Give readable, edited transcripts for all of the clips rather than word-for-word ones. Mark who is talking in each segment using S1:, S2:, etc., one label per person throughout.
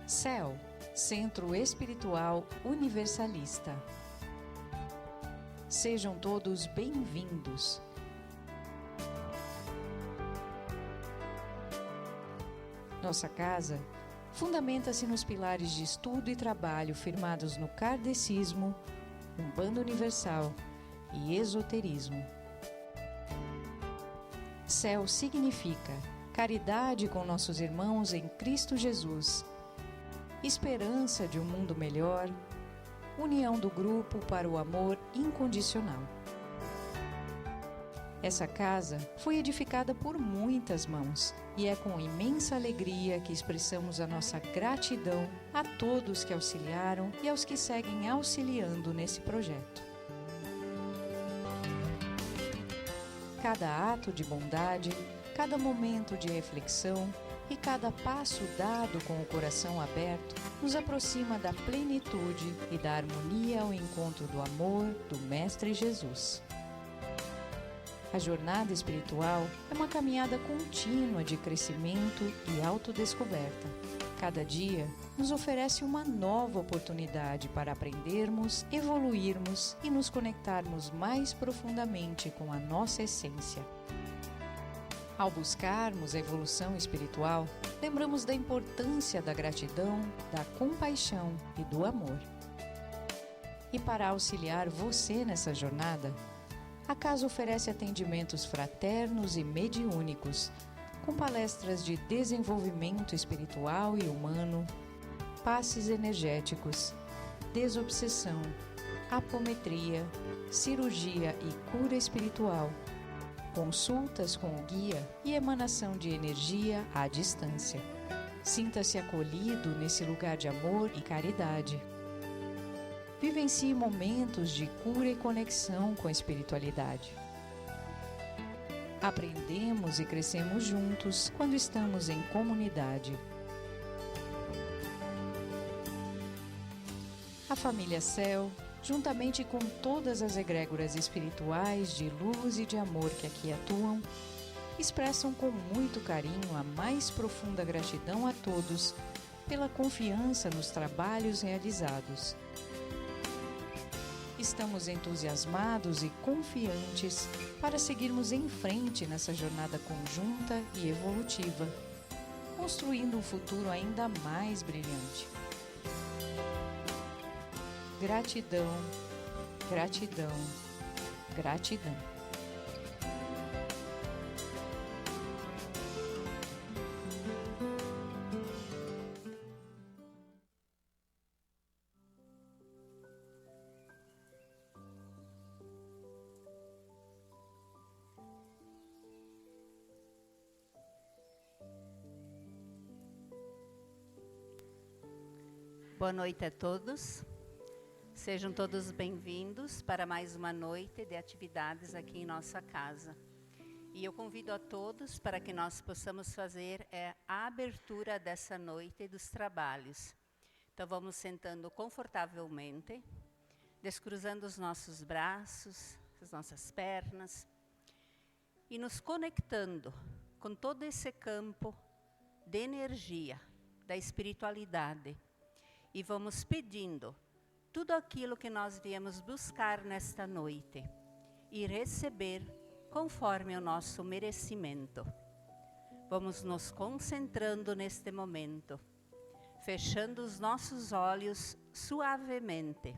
S1: CEL, Centro Espiritual Universalista. Sejam todos bem-vindos. Nossa casa fundamenta-se nos pilares de estudo e trabalho firmados no kardecismo, Umbanda Universal e esoterismo. CEL significa caridade com nossos irmãos em Cristo Jesus, esperança de um mundo melhor, união do grupo para o amor incondicional. Essa casa foi edificada por muitas mãos e é com imensa alegria que expressamos a nossa gratidão a todos que auxiliaram e aos que seguem auxiliando nesse projeto. Cada ato de bondade, cada momento de reflexão e cada passo dado com o coração aberto nos aproxima da plenitude e da harmonia ao encontro do amor do Mestre Jesus. A jornada espiritual é uma caminhada contínua de crescimento e autodescoberta. Cada dia nos oferece uma nova oportunidade para aprendermos, evoluirmos e nos conectarmos mais profundamente com a nossa essência. Ao buscarmos a evolução espiritual, lembramos da importância da gratidão, da compaixão e do amor. E para auxiliar você nessa jornada, a casa oferece atendimentos fraternos e mediúnicos, com palestras de desenvolvimento espiritual e humano, passes energéticos, desobsessão, apometria, cirurgia e cura espiritual, consultas com o guia e emanação de energia à distância. Sinta-se acolhido nesse lugar de amor e caridade. Vivencie momentos de cura e conexão com a espiritualidade. Aprendemos e crescemos juntos quando estamos em comunidade. A família CEL, juntamente com todas as egrégoras espirituais de luz e de amor que aqui atuam, expressam com muito carinho a mais profunda gratidão a todos pela confiança nos trabalhos realizados. Estamos entusiasmados e confiantes para seguirmos em frente nessa jornada conjunta e evolutiva, construindo um futuro ainda mais brilhante. Gratidão, gratidão, gratidão.
S2: Boa noite a todos. Sejam todos bem-vindos para mais uma noite de atividades aqui em nossa casa. E eu convido a todos para que nós possamos fazer a abertura dessa noite dos trabalhos. Então vamos sentando confortavelmente, descruzando os nossos braços, as nossas pernas e nos conectando com todo esse campo de energia, da espiritualidade. E vamos pedindo tudo aquilo que nós viemos buscar nesta noite e receber conforme o nosso merecimento. Vamos nos concentrando neste momento, fechando os nossos olhos suavemente,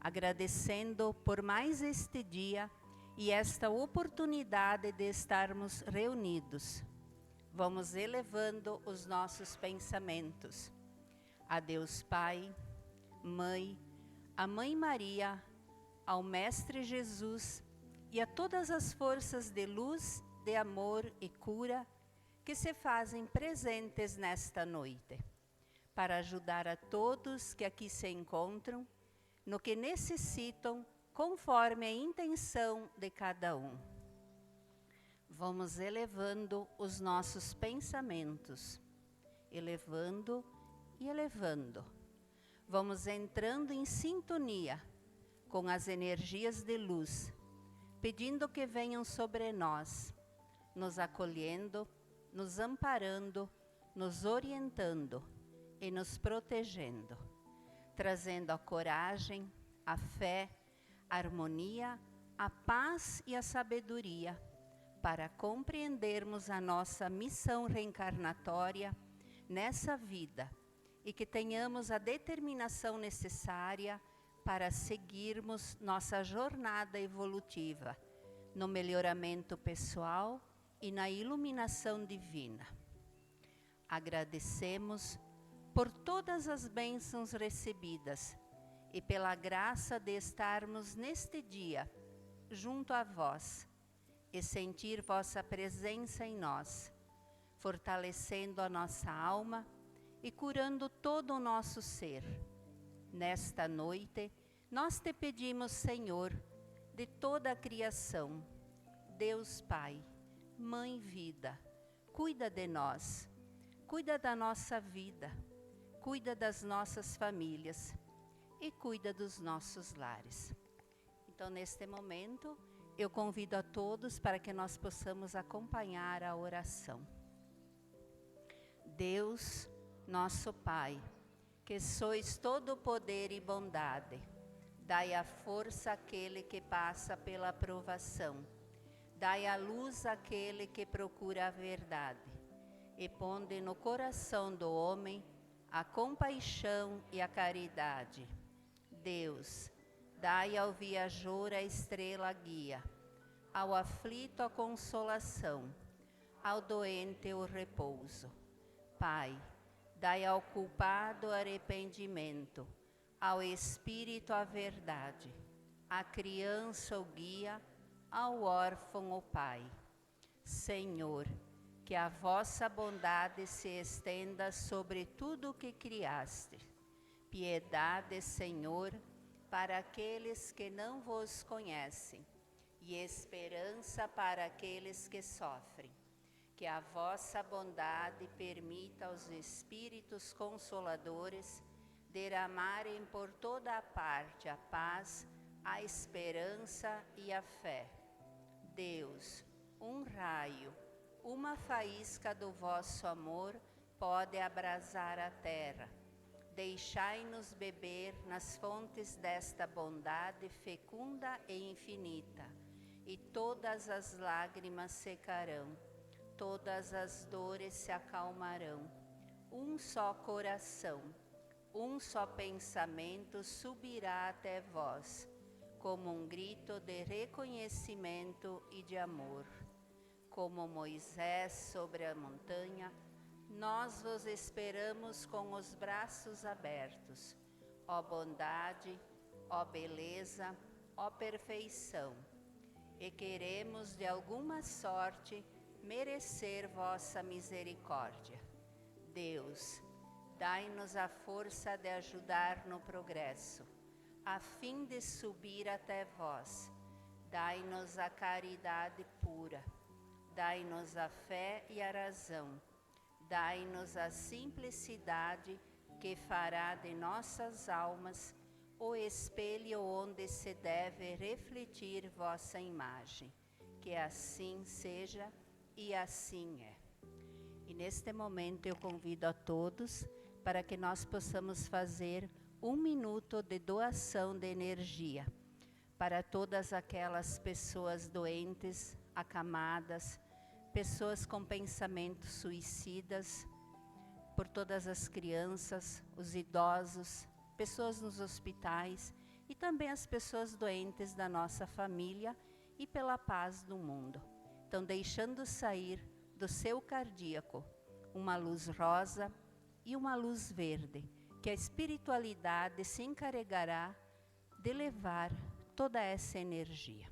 S2: agradecendo por mais este dia e esta oportunidade de estarmos reunidos. Vamos elevando os nossos pensamentos a Deus Pai, Mãe, a Mãe Maria, ao Mestre Jesus e a todas as forças de luz, de amor e cura que se fazem presentes nesta noite, para ajudar a todos que aqui se encontram no que necessitam, conforme a intenção de cada um. Vamos elevando os nossos pensamentos, elevando e elevando. vamos entrando em sintonia com as energias de luz, pedindo que venham sobre nós, nos acolhendo, nos amparando, nos orientando e nos protegendo, trazendo a coragem, a fé, a harmonia, a paz e a sabedoria para compreendermos a nossa missão reencarnatória nessa vida e que tenhamos a determinação necessária para seguirmos nossa jornada evolutiva no melhoramento pessoal e na iluminação divina. Agradecemos por todas as bênçãos recebidas e pela graça de estarmos neste dia junto a vós e sentir vossa presença em nós, fortalecendo a nossa alma e curando todo o nosso ser. Nesta noite, nós te pedimos, Senhor, de toda a criação, Deus Pai, Mãe Vida, cuida de nós, cuida da nossa vida, cuida das nossas famílias e cuida dos nossos lares. Então, neste momento, eu convido a todos para que nós possamos acompanhar a oração. Deus, nosso Pai, que sois todo poder e bondade, dai a força àquele que passa pela provação, dai a luz àquele que procura a verdade, e ponde no coração do homem a compaixão e a caridade. Deus, dai ao viajor a estrela guia, ao aflito a consolação, ao doente o repouso. Pai, dai ao culpado arrependimento, ao espírito a verdade, à criança o guia, ao órfão o Pai. Senhor, que a vossa bondade se estenda sobre tudo o que criaste. Piedade, Senhor, para aqueles que não vos conhecem, e esperança para aqueles que sofrem. Que a vossa bondade permita aos Espíritos Consoladores derramarem por toda a parte a paz, a esperança e a fé. Deus, um raio, uma faísca do vosso amor pode abrasar a terra. Deixai-nos beber nas fontes desta bondade fecunda e infinita, e todas as lágrimas secarão, todas as dores se acalmarão. Um só coração, um só pensamento subirá até vós, como um grito de reconhecimento e de amor. Como Moisés sobre a montanha, nós vos esperamos com os braços abertos, ó bondade, ó beleza, ó perfeição, e queremos de alguma sorte merecer vossa misericórdia. Deus, dai-nos a força de ajudar no progresso, a fim de subir até vós. Dai-nos a caridade pura, dai-nos a fé e a razão, dai-nos a simplicidade que fará de nossas almas o espelho onde se deve refletir vossa imagem. Que assim seja e assim é. E neste momento eu convido a todos para que nós possamos fazer 1 minuto de doação de energia para todas aquelas pessoas doentes, acamadas, pessoas com pensamentos suicidas, por todas as crianças, os idosos, pessoas nos hospitais e também as pessoas doentes da nossa família e pela paz do mundo. Então, deixando sair do seu cardíaco uma luz rosa e uma luz verde, que a espiritualidade se encarregará de levar toda essa energia.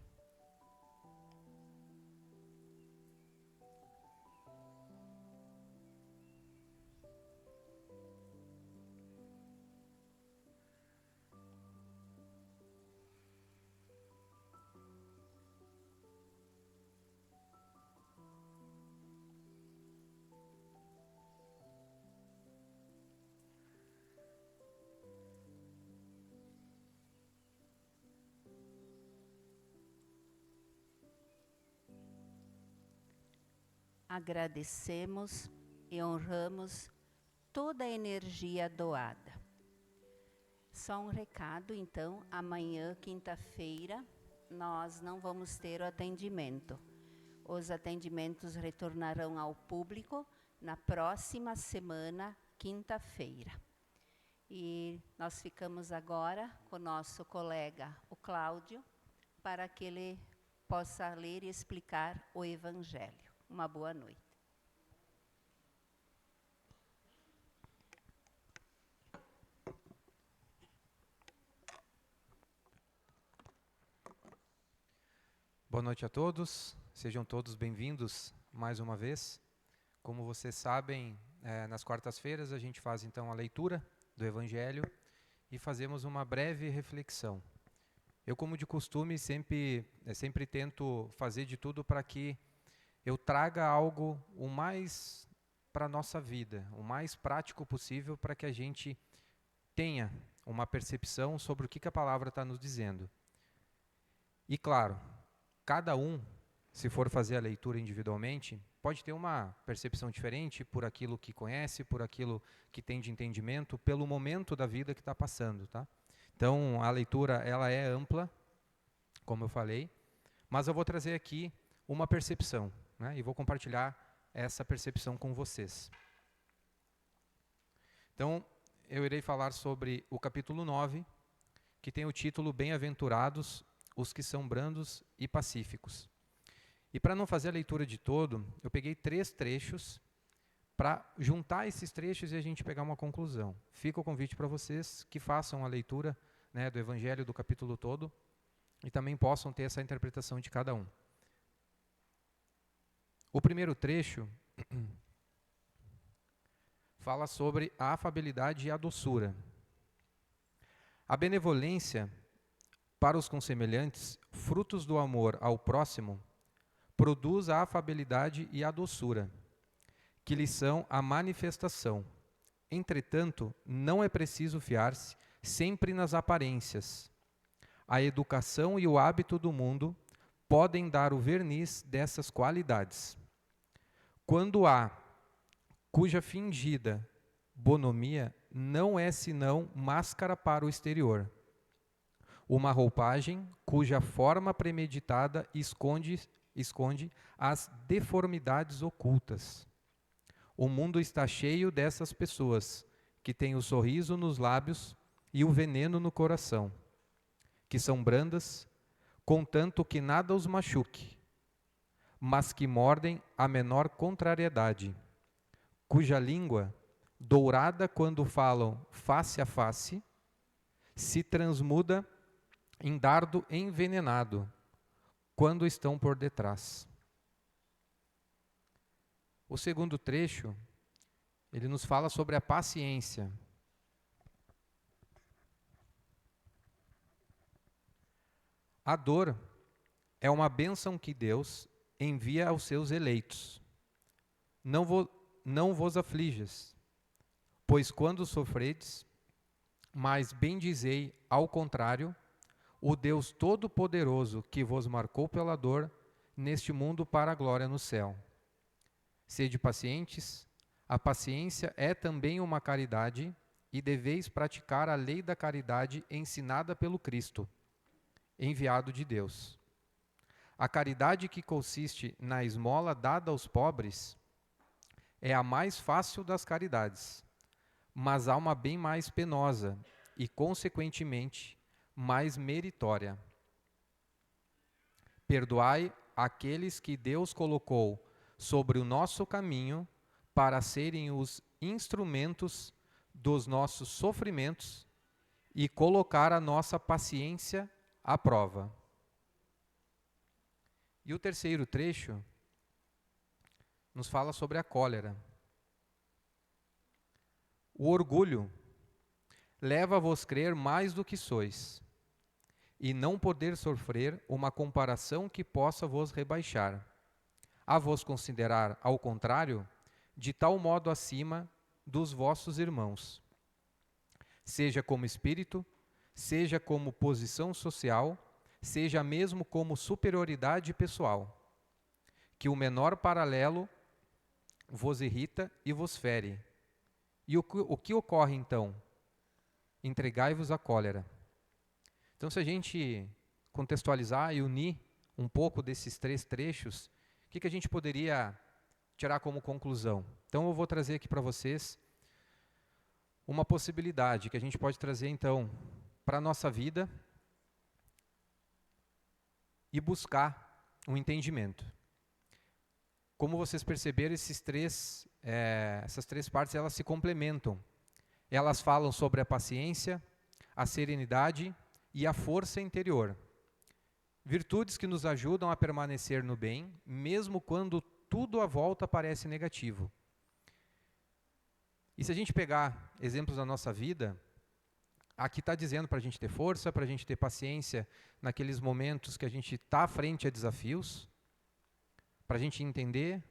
S2: agradecemos e honramos toda a energia doada. Só um recado, então, amanhã, quinta-feira, nós não vamos ter o atendimento. Os atendimentos retornarão ao público na próxima semana, quinta-feira. E nós ficamos agora com o nosso colega, o Cláudio, para que ele possa ler e explicar o Evangelho. Uma boa noite.
S3: Boa noite a todos, sejam todos bem-vindos mais uma vez. Como vocês sabem, nas quartas-feiras a gente faz então a leitura do Evangelho e fazemos uma breve reflexão. Eu, como de costume, sempre tento fazer de tudo para que eu traga algo o mais para a nossa vida, o mais prático possível, para que a gente tenha uma percepção sobre o que a palavra está nos dizendo. E claro, cada um, se for fazer a leitura individualmente, pode ter uma percepção diferente por aquilo que conhece, por aquilo que tem de entendimento, pelo momento da vida que está passando, tá? Então, a leitura ela é ampla, como eu falei, mas eu vou trazer aqui uma percepção, né? E vou compartilhar essa percepção com vocês. Então, eu irei falar sobre o capítulo 9, que tem o título Bem-aventurados os que são brandos e pacíficos. E para não fazer a leitura de todo, eu peguei 3 trechos para juntar esses trechos e a gente pegar uma conclusão. Fica o convite para vocês que façam a leitura, né, do Evangelho do capítulo todo e também possam ter essa interpretação de cada um. O primeiro trecho fala sobre a afabilidade e a doçura. A benevolência para os consemelhantes, frutos do amor ao próximo, produz a afabilidade e a doçura, que lhes são a manifestação. Entretanto, não é preciso fiar-se sempre nas aparências. A educação e o hábito do mundo podem dar o verniz dessas qualidades. Quando há cuja fingida bonomia não é senão máscara para o exterior, uma roupagem cuja forma premeditada esconde as deformidades ocultas. O mundo está cheio dessas pessoas que têm o sorriso nos lábios e o veneno no coração, que são brandas, contanto que nada os machuque, mas que mordem a menor contrariedade, cuja língua, dourada quando falam face a face, se transmuda em dardo envenenado, quando estão por detrás. O segundo trecho, ele nos fala sobre a paciência. A dor é uma bênção que Deus envia aos seus eleitos. Não vos aflijas, pois quando sofredes, mas bendizei ao contrário, o Deus Todo-Poderoso que vos marcou pela dor neste mundo para a glória no céu. Sede pacientes, a paciência é também uma caridade e deveis praticar a lei da caridade ensinada pelo Cristo, enviado de Deus. A caridade que consiste na esmola dada aos pobres é a mais fácil das caridades, mas há uma bem mais penosa e, consequentemente, mais meritória. Perdoai aqueles que Deus colocou sobre o nosso caminho para serem os instrumentos dos nossos sofrimentos e colocar a nossa paciência à prova. E o terceiro trecho nos fala sobre a cólera. O orgulho leva-vos a crer mais do que sois, e não poder sofrer uma comparação que possa vos rebaixar, a vos considerar, ao contrário, de tal modo acima dos vossos irmãos, seja como espírito, seja como posição social, seja mesmo como superioridade pessoal, que o menor paralelo vos irrita e vos fere. E o que ocorre então? Entregai-vos à cólera. Então, se a gente contextualizar e unir um pouco desses 3 trechos, o que a gente poderia tirar como conclusão? Então, eu vou trazer aqui para vocês uma possibilidade que a gente pode trazer, então, para a nossa vida e buscar um entendimento. Como vocês perceberam, essas 3 partes, elas se complementam. Elas falam sobre a paciência, a serenidade e a força interior. Virtudes que nos ajudam a permanecer no bem, mesmo quando tudo à volta parece negativo. E se a gente pegar exemplos da nossa vida, aqui está dizendo para a gente ter força, para a gente ter paciência naqueles momentos que a gente está frente a desafios, para a gente entender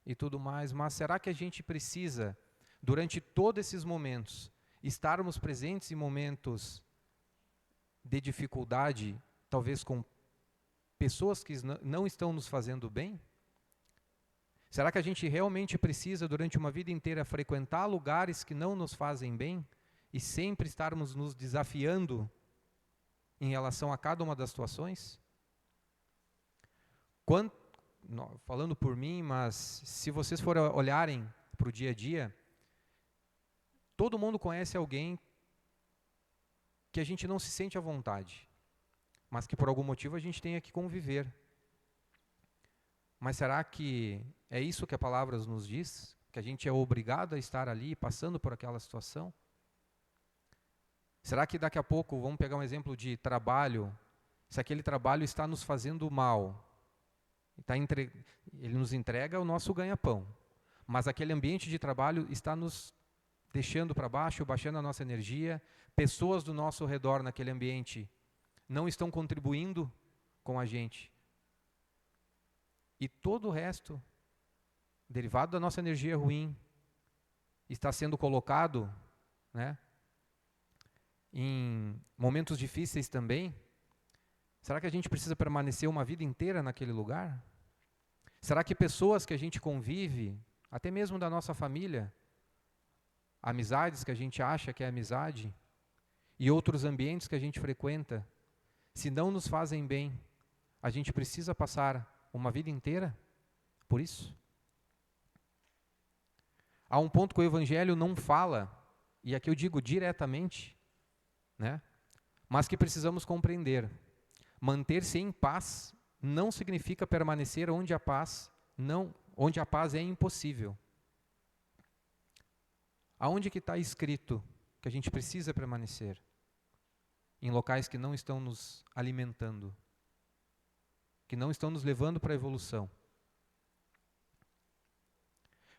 S3: e tudo mais, mas será que a gente precisa, durante todos esses momentos, estarmos presentes em momentos de dificuldade, talvez com pessoas que não estão nos fazendo bem? Será que a gente realmente precisa, durante uma vida inteira, frequentar lugares que não nos fazem bem e sempre estarmos nos desafiando em relação a cada uma das situações? Falando por mim, mas se vocês forem olharem para o dia a dia, todo mundo conhece alguém que a gente não se sente à vontade, mas que por algum motivo a gente tem que conviver. Mas será que é isso que a palavra nos diz? Que a gente é obrigado a estar ali, passando por aquela situação? Será que daqui a pouco, vamos pegar um exemplo de trabalho, se aquele trabalho está nos fazendo mal, ele nos entrega o nosso ganha-pão, mas aquele ambiente de trabalho está nos deixando para baixo, baixando a nossa energia, pessoas do nosso redor naquele ambiente não estão contribuindo com a gente. E todo o resto, derivado da nossa energia ruim, está sendo colocado, né, em momentos difíceis também. Será que a gente precisa permanecer uma vida inteira naquele lugar? Será que pessoas que a gente convive, até mesmo da nossa família, amizades que a gente acha que é amizade, e outros ambientes que a gente frequenta, se não nos fazem bem, a gente precisa passar uma vida inteira por isso? Há um ponto que o Evangelho não fala, e aqui eu digo diretamente, né, mas que precisamos compreender. Manter-se em paz não significa permanecer onde a paz é impossível. Aonde que está escrito que a gente precisa permanecer? Em locais que não estão nos alimentando, que não estão nos levando para a evolução.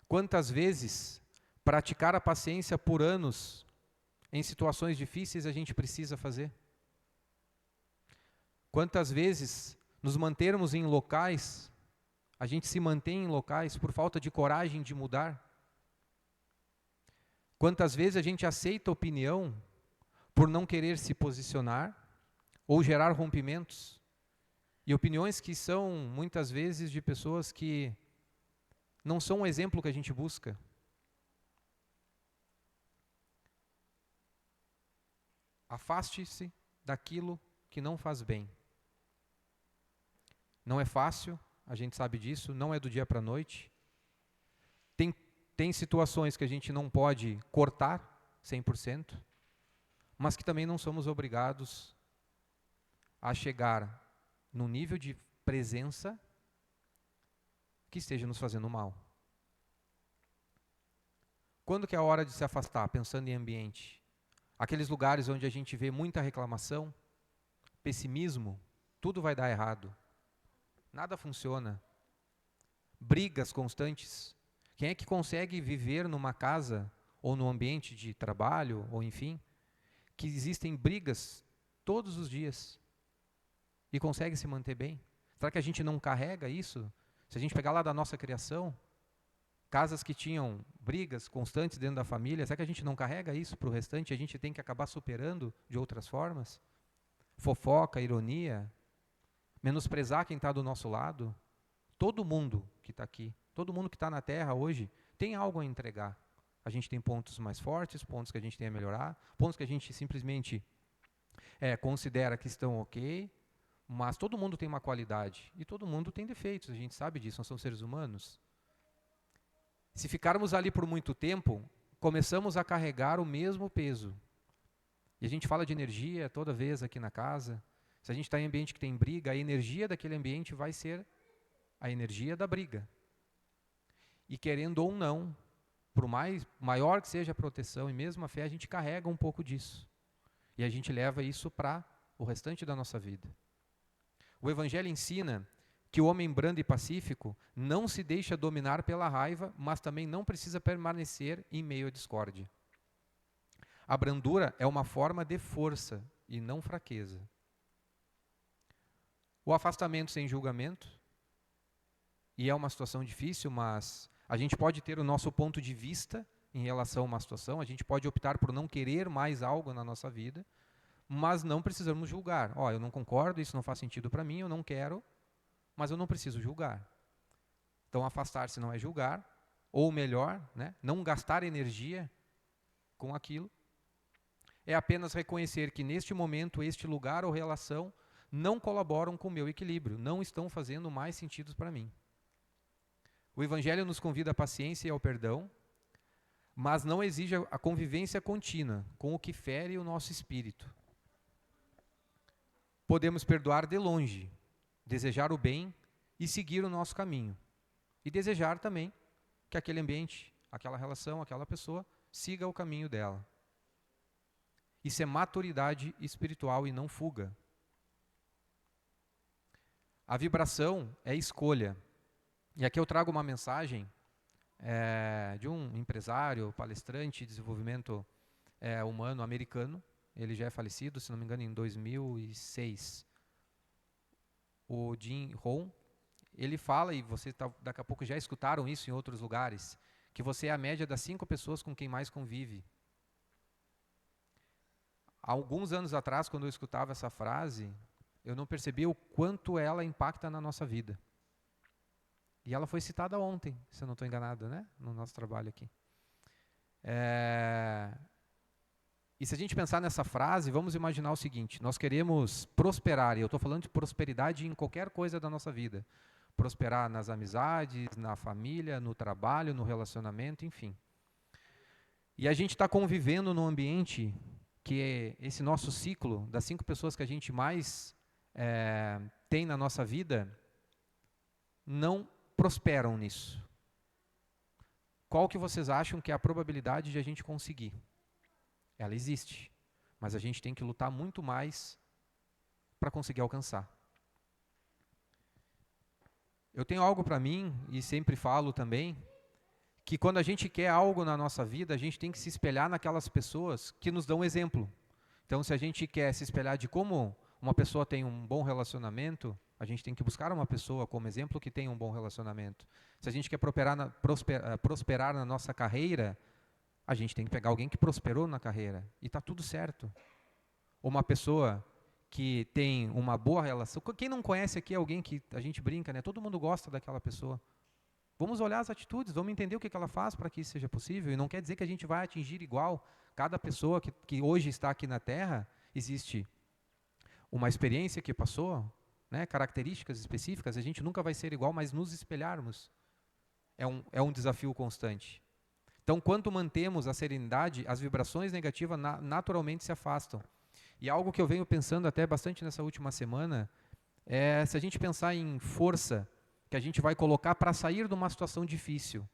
S3: Quantas vezes praticar a paciência por anos em situações difíceis a gente precisa fazer? Quantas vezes nos mantermos em locais, a gente se mantém em locais por falta de coragem de mudar? Quantas vezes a gente aceita opinião por não querer se posicionar ou gerar rompimentos? E opiniões que são, muitas vezes, de pessoas que não são um exemplo que a gente busca. Afaste-se daquilo que não faz bem. Não é fácil, a gente sabe disso, não é do dia para a noite. Tem situações que a gente não pode cortar 100%, mas que também não somos obrigados a chegar num nível de presença que esteja nos fazendo mal. Quando que é a hora de se afastar, pensando em ambiente? Aqueles lugares onde a gente vê muita reclamação, pessimismo, tudo vai dar errado. Nada funciona. Brigas constantes. Quem é que consegue viver numa casa ou num ambiente de trabalho, ou enfim, que existem brigas todos os dias e consegue se manter bem? Será que a gente não carrega isso? Se a gente pegar lá da nossa criação, casas que tinham brigas constantes dentro da família, será que a gente não carrega isso para o restante? A gente tem que acabar superando de outras formas? Fofoca, ironia, menosprezar quem está do nosso lado. Todo mundo que está aqui. Todo mundo que está na Terra hoje tem algo a entregar. A gente tem pontos mais fortes, pontos que a gente tem a melhorar, pontos que a gente simplesmente considera que estão ok, mas todo mundo tem uma qualidade e todo mundo tem defeitos, a gente sabe disso, nós somos seres humanos. Se ficarmos ali por muito tempo, começamos a carregar o mesmo peso. E a gente fala de energia toda vez aqui na casa. Se a gente está em ambiente que tem briga, a energia daquele ambiente vai ser a energia da briga. E querendo ou não, por maior que seja a proteção e mesmo a fé, a gente carrega um pouco disso. E a gente leva isso para o restante da nossa vida. O Evangelho ensina que o homem brando e pacífico não se deixa dominar pela raiva, mas também não precisa permanecer em meio à discórdia. A brandura é uma forma de força e não fraqueza. O afastamento sem julgamento, e é uma situação difícil, mas a gente pode ter o nosso ponto de vista em relação a uma situação, a gente pode optar por não querer mais algo na nossa vida, mas não precisamos julgar. Eu não concordo, isso não faz sentido para mim, eu não quero, mas eu não preciso julgar. Então, afastar-se não é julgar, ou melhor, não gastar energia com aquilo, é apenas reconhecer que neste momento, este lugar ou relação não colaboram com o meu equilíbrio, não estão fazendo mais sentido para mim. O Evangelho nos convida à paciência e ao perdão, mas não exige a convivência contínua com o que fere o nosso espírito. Podemos perdoar de longe, desejar o bem e seguir o nosso caminho. E desejar também que aquele ambiente, aquela relação, aquela pessoa, siga o caminho dela. Isso é maturidade espiritual e não fuga. A vibração é escolha. E aqui eu trago uma mensagem de um empresário, palestrante de desenvolvimento humano americano. Ele já é falecido, se não me engano, em 2006. O Jim Rohn, ele fala, e vocês daqui a pouco já escutaram isso em outros lugares, que você é a média das 5 pessoas com quem mais convive. Há alguns anos atrás, quando eu escutava essa frase, eu não percebia o quanto ela impacta na nossa vida. E ela foi citada ontem, se eu não estou enganado, no nosso trabalho aqui. E se a gente pensar nessa frase, vamos imaginar o seguinte: nós queremos prosperar, e eu estou falando de prosperidade em qualquer coisa da nossa vida. Prosperar nas amizades, na família, no trabalho, no relacionamento, enfim. E a gente está convivendo num ambiente que esse nosso ciclo, das 5 pessoas que a gente mais tem na nossa vida, não prosperam nisso. Qual que vocês acham que é a probabilidade de a gente conseguir? Ela existe, mas a gente tem que lutar muito mais para conseguir alcançar. Eu tenho algo para mim, e sempre falo também, que quando a gente quer algo na nossa vida, a gente tem que se espelhar naquelas pessoas que nos dão exemplo. Então, se a gente quer se espelhar de como uma pessoa tem um bom relacionamento, a gente tem que buscar uma pessoa como exemplo que tem um bom relacionamento. Se a gente quer prosperar na nossa carreira, a gente tem que pegar alguém que prosperou na carreira. E está tudo certo. Uma pessoa que tem uma boa relação. Quem não conhece aqui é alguém que a gente brinca, todo mundo gosta daquela pessoa. Vamos olhar as atitudes, vamos entender o que ela faz para que isso seja possível. E não quer dizer que a gente vai atingir igual. Cada pessoa que hoje está aqui na Terra, existe uma experiência que passou, características específicas, a gente nunca vai ser igual, mas nos espelharmos é um desafio constante. Então, quanto mantemos a serenidade, as vibrações negativas naturalmente se afastam. E algo que eu venho pensando até bastante nessa última semana, se a gente pensar em força que a gente vai colocar para sair de uma situação difícil.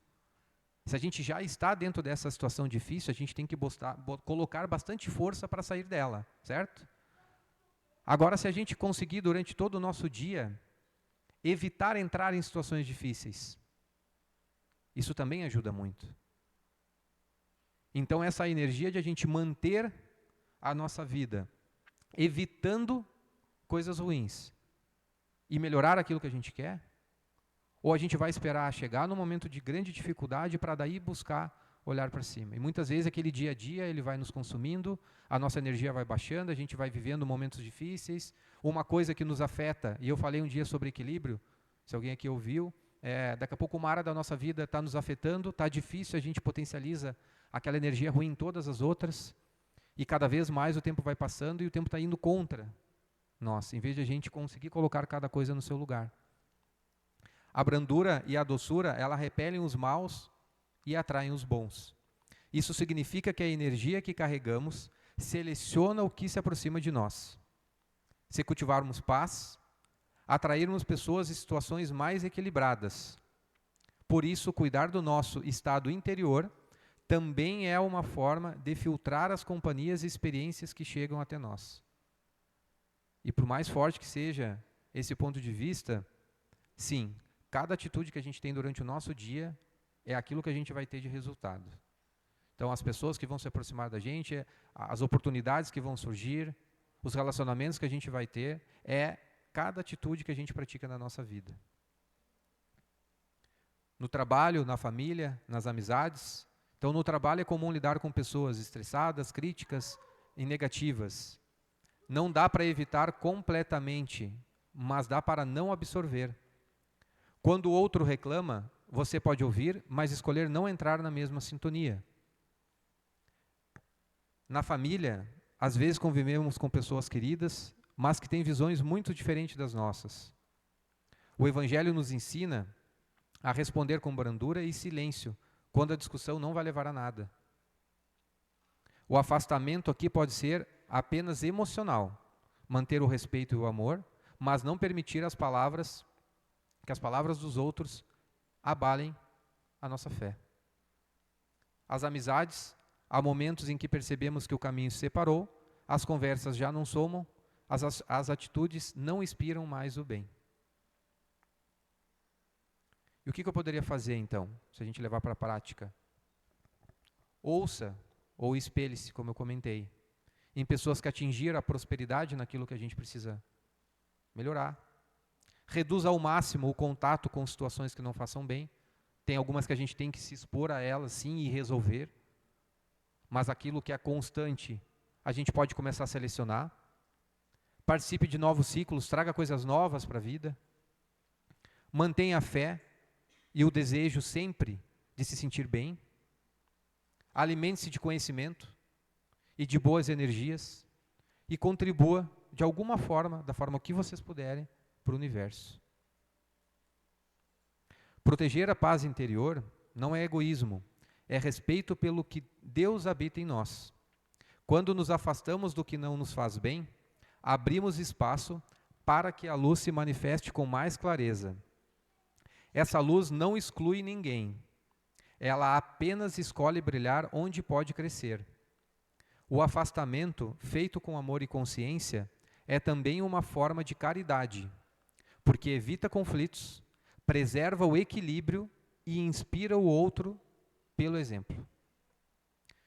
S3: Se a gente já está dentro dessa situação difícil, a gente tem que colocar bastante força para sair dela, certo? Agora, se a gente conseguir durante todo o nosso dia evitar entrar em situações difíceis, isso também ajuda muito. Então, essa energia de a gente manter a nossa vida evitando coisas ruins e melhorar aquilo que a gente quer, ou a gente vai esperar chegar num momento de grande dificuldade para daí buscar olhar para cima. E muitas vezes aquele dia a dia ele vai nos consumindo, a nossa energia vai baixando, a gente vai vivendo momentos difíceis. Uma coisa que nos afeta, e eu falei um dia sobre equilíbrio, se alguém aqui ouviu, daqui a pouco uma área da nossa vida está nos afetando, está difícil, a gente potencializa aquela energia ruim em todas as outras, e cada vez mais o tempo vai passando e o tempo está indo contra nós, em vez de a gente conseguir colocar cada coisa no seu lugar. A brandura e a doçura, ela repelem os maus e atraem os bons. Isso significa que a energia que carregamos seleciona o que se aproxima de nós. Se cultivarmos paz, atrairmos pessoas e situações mais equilibradas. Por isso, cuidar do nosso estado interior também é uma forma de filtrar as companhias e experiências que chegam até nós. E por mais forte que seja esse ponto de vista, sim, cada atitude que a gente tem durante o nosso dia é aquilo que a gente vai ter de resultado. Então, as pessoas que vão se aproximar da gente, as oportunidades que vão surgir, os relacionamentos que a gente vai ter, é cada atitude que a gente pratica na nossa vida. No trabalho, na família, nas amizades. Então, no trabalho é comum lidar com pessoas estressadas, críticas e negativas. Não dá para evitar completamente, mas dá para não absorver. Quando o outro reclama, você pode ouvir, mas escolher não entrar na mesma sintonia. Na família, às vezes convivemos com pessoas queridas, mas que têm visões muito diferentes das nossas. O Evangelho nos ensina a responder com brandura e silêncio, quando a discussão não vai levar a nada. O afastamento aqui pode ser apenas emocional, manter o respeito e o amor, mas não permitir que as palavras dos outros abalem a nossa fé. As amizades, há momentos em que percebemos que o caminho se separou, as conversas já não somam, as atitudes não inspiram mais o bem. E o que eu poderia fazer então, se a gente levar para a prática? Ouça ou espelhe-se, como eu comentei, em pessoas que atingiram a prosperidade naquilo que a gente precisa melhorar. Reduza ao máximo o contato com situações que não façam bem. Tem algumas que a gente tem que se expor a elas, sim, e resolver. Mas aquilo que é constante, a gente pode começar a selecionar. Participe de novos ciclos, traga coisas novas para a vida. Mantenha a fé e o desejo sempre de se sentir bem. Alimente-se de conhecimento e de boas energias e contribua de alguma forma, da forma que vocês puderem, para o universo. Proteger a paz interior não é egoísmo, é respeito pelo que Deus habita em nós. Quando nos afastamos do que não nos faz bem, abrimos espaço para que a luz se manifeste com mais clareza. Essa luz não exclui ninguém, ela apenas escolhe brilhar onde pode crescer. O afastamento, feito com amor e consciência, é também uma forma de caridade, porque evita conflitos, preserva o equilíbrio e inspira o outro pelo exemplo.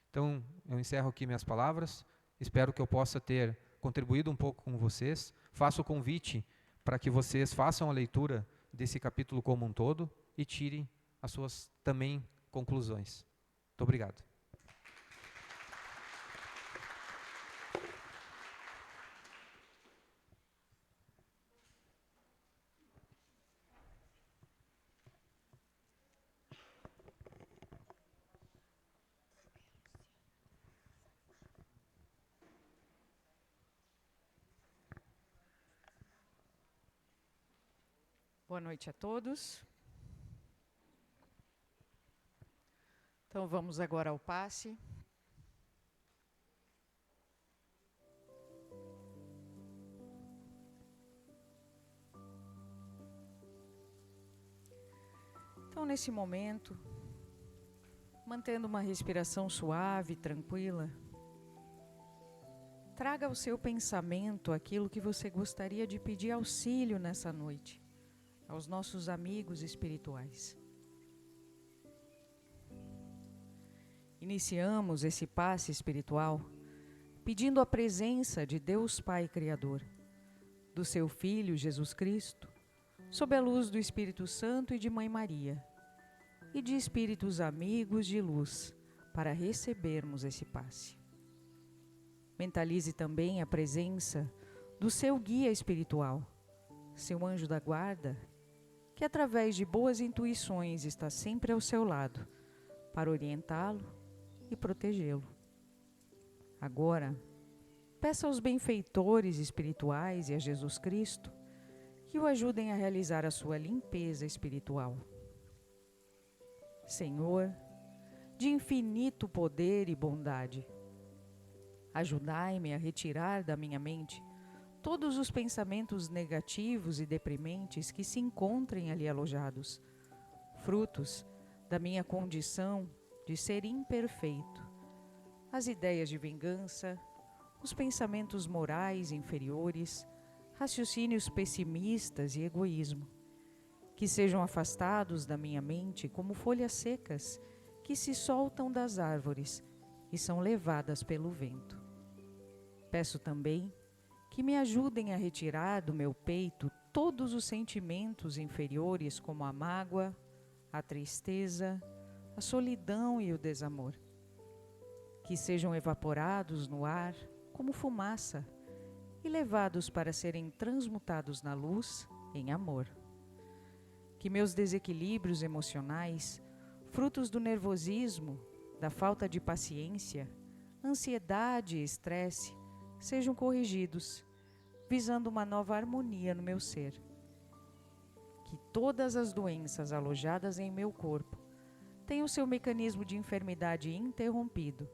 S3: Então, eu encerro aqui minhas palavras, espero que eu possa ter contribuído um pouco com vocês. Faço o convite para que vocês façam a leitura desse capítulo como um todo e tirem as suas também conclusões. Muito obrigado.
S1: Boa noite a todos. Então vamos agora ao passe. Então, nesse momento, mantendo uma respiração suave, tranquila, traga ao seu pensamento aquilo que você gostaria de pedir auxílio nessa noite, aos nossos amigos espirituais. Iniciamos esse passe espiritual pedindo a presença de Deus Pai Criador, do seu Filho Jesus Cristo, sob a luz do Espírito Santo e de Mãe Maria, e de espíritos amigos de luz, para recebermos esse passe. Mentalize também a presença do seu guia espiritual, seu anjo da guarda, que através de boas intuições está sempre ao seu lado, para orientá-lo e protegê-lo. Agora, peça aos benfeitores espirituais e a Jesus Cristo que o ajudem a realizar a sua limpeza espiritual. Senhor, de infinito poder e bondade, ajudai-me a retirar da minha mente todos os pensamentos negativos e deprimentes que se encontrem ali alojados, frutos da minha condição de ser imperfeito, as ideias de vingança, os pensamentos morais inferiores, raciocínios pessimistas e egoísmo, que sejam afastados da minha mente como folhas secas que se soltam das árvores e são levadas pelo vento. Peço também que me ajudem a retirar do meu peito todos os sentimentos inferiores como a mágoa, a tristeza, a solidão e o desamor, que sejam evaporados no ar como fumaça e levados para serem transmutados na luz em amor. Que meus desequilíbrios emocionais, frutos do nervosismo, da falta de paciência, ansiedade e estresse, sejam corrigidos, visando uma nova harmonia no meu ser. Que todas as doenças alojadas em meu corpo tenham seu mecanismo de enfermidade interrompido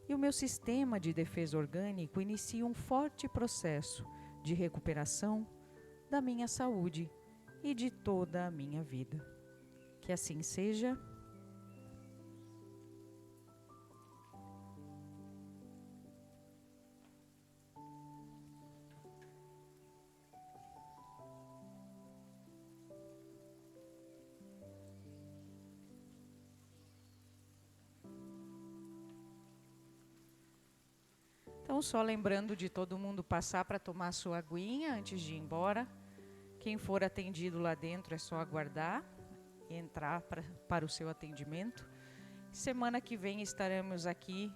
S1: e o meu sistema de defesa orgânico inicie um forte processo de recuperação da minha saúde e de toda a minha vida. Que assim seja. Então, só lembrando de todo mundo passar para tomar sua aguinha antes de ir embora. Quem for atendido lá dentro é só aguardar e entrar para o seu atendimento. Semana que vem estaremos aqui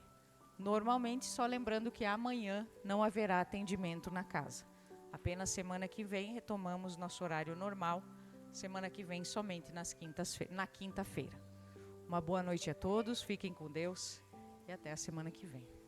S1: normalmente, só lembrando que amanhã não haverá atendimento na casa. Apenas semana que vem retomamos nosso horário normal. Semana que vem somente na quinta-feira. Uma boa noite a todos, fiquem com Deus e até a semana que vem.